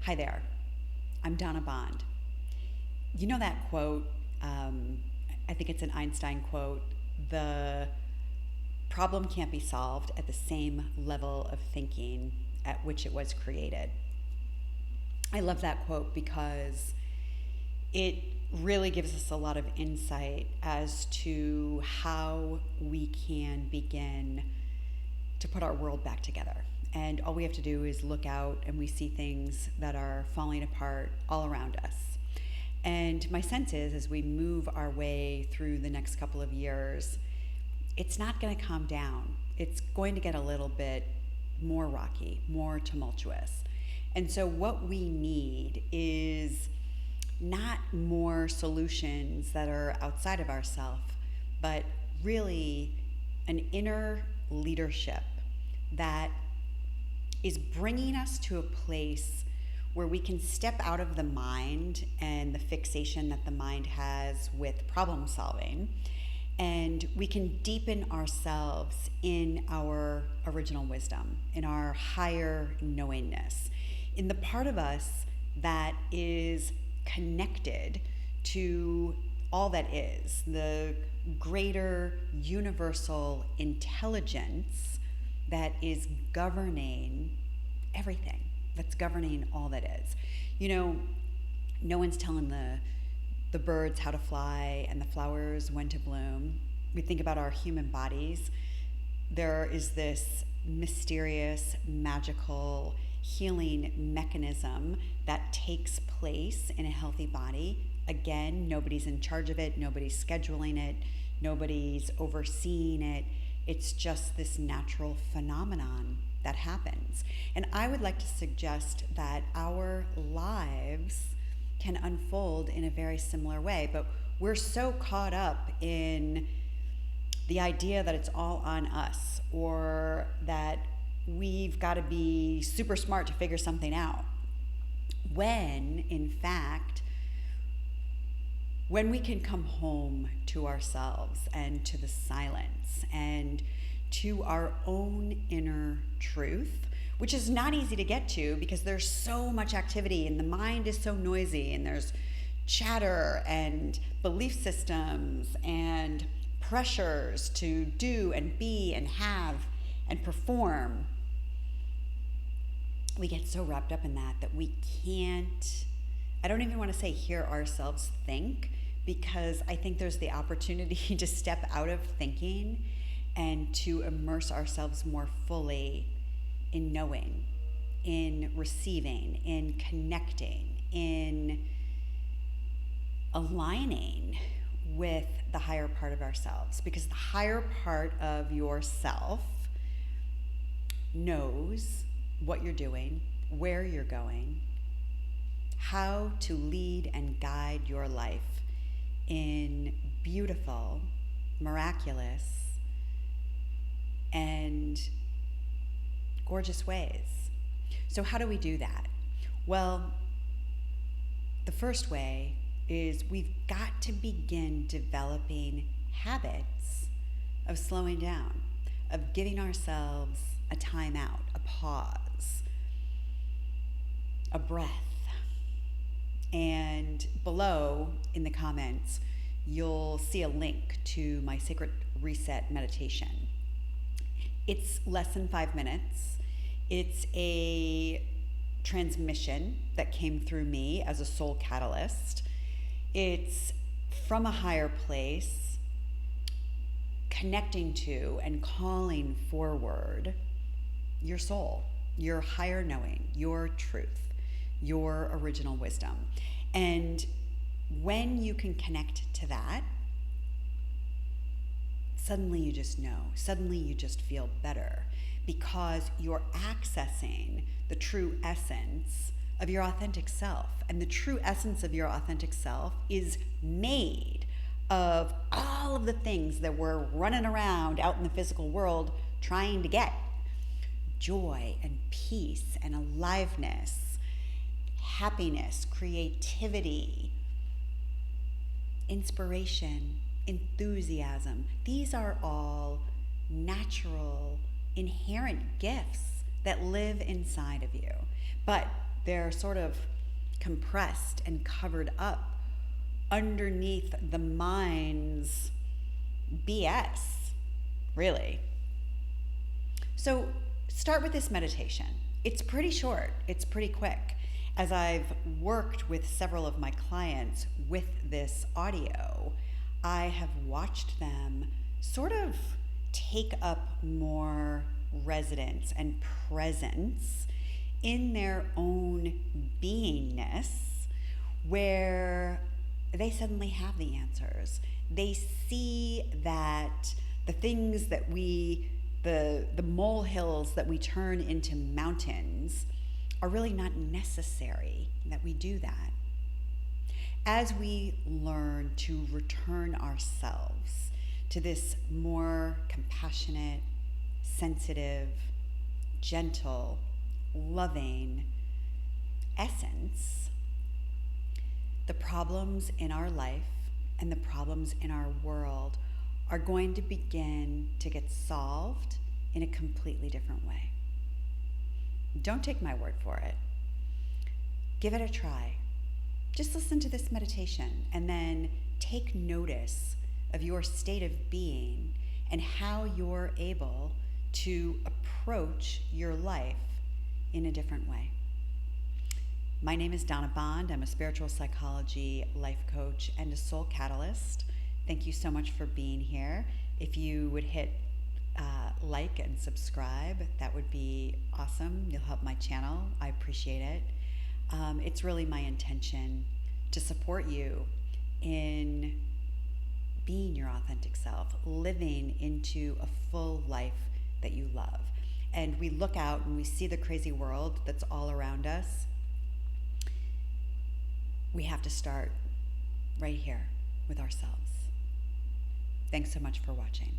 Hi there, I'm Donna Bond. You know that quote? I think it's an Einstein quote. The problem can't be solved at the same level of thinking at which it was created. I love that quote because it really gives us a lot of insight as to how we can begin to put our world back together. And all we have to do is look out and we see things that are falling apart all around us. And my sense is, as we move our way through the next couple of years, it's not going to calm down. It's going to get a little bit more rocky, more tumultuous. And so, what we need is not more solutions that are outside of ourselves, but really an inner leadership that is bringing us to a place where we can step out of the mind and the fixation that the mind has with problem solving, and we can deepen ourselves in our original wisdom, in our higher knowingness, in the part of us that is connected to all that is, the greater universal intelligence that is governing everything, that's governing all that is. You know, no one's telling the birds how to fly and the flowers when to bloom. We think about our human bodies. There is this mysterious, magical healing mechanism that takes place in a healthy body. Again, nobody's in charge of it, nobody's scheduling it, nobody's overseeing it. It's just this natural phenomenon that happens. And I would like to suggest that our lives can unfold in a very similar way, but we're so caught up in the idea that it's all on us, or that we've got to be super smart to figure something out, when in fact, when we can come home to ourselves and to the silence and to our own inner truth, which is not easy to get to because there's so much activity and the mind is so noisy and there's chatter and belief systems and pressures to do and be and have and perform. We get so wrapped up in that we can't, I don't even want to say hear ourselves think, because I think there's the opportunity to step out of thinking and to immerse ourselves more fully in knowing, in receiving, in connecting, in aligning with the higher part of ourselves. Because the higher part of yourself knows what you're doing, where you're going, how to lead and guide your life in beautiful, miraculous, and gorgeous ways. So how do we do that? Well, the first way is we've got to begin developing habits of slowing down, of giving ourselves a time out, a pause, a breath. And below in the comments, you'll see a link to my Sacred Reset meditation. It's less than 5 minutes. It's a transmission that came through me as a soul catalyst. It's from a higher place, connecting to and calling forward your soul, your higher knowing, your truth, your original wisdom. And when you can connect to that, suddenly you just know, suddenly you just feel better, because you're accessing the true essence of your authentic self. And the true essence of your authentic self is made of all of the things that we're running around out in the physical world trying to get: joy and peace and aliveness, happiness, creativity, inspiration, enthusiasm. These are all natural, inherent gifts that live inside of you. But they're sort of compressed and covered up underneath the mind's BS, really. So start with this meditation. It's pretty short, it's pretty quick. As I've worked with several of my clients with this audio, I have watched them sort of take up more residence and presence in their own beingness, where they suddenly have the answers. They see that the things that the molehills that we turn into mountains are really not necessary, that we do that. As we learn to return ourselves to this more compassionate, sensitive, gentle, loving essence, the problems in our life and the problems in our world are going to begin to get solved in a completely different way. Don't take my word for it. Give it a try. Just listen to this meditation and then take notice of your state of being and how you're able to approach your life in a different way. My name is Donna Bond. I'm a spiritual psychology life coach and a soul catalyst. Thank you so much for being here. If you would hit like and subscribe, that would be awesome. You'll help my channel. I appreciate it. It's really my intention to support you in being your authentic self, living into a full life that you love. And we look out and we see the crazy world that's all around us. We have to start right here with ourselves. Thanks so much for watching.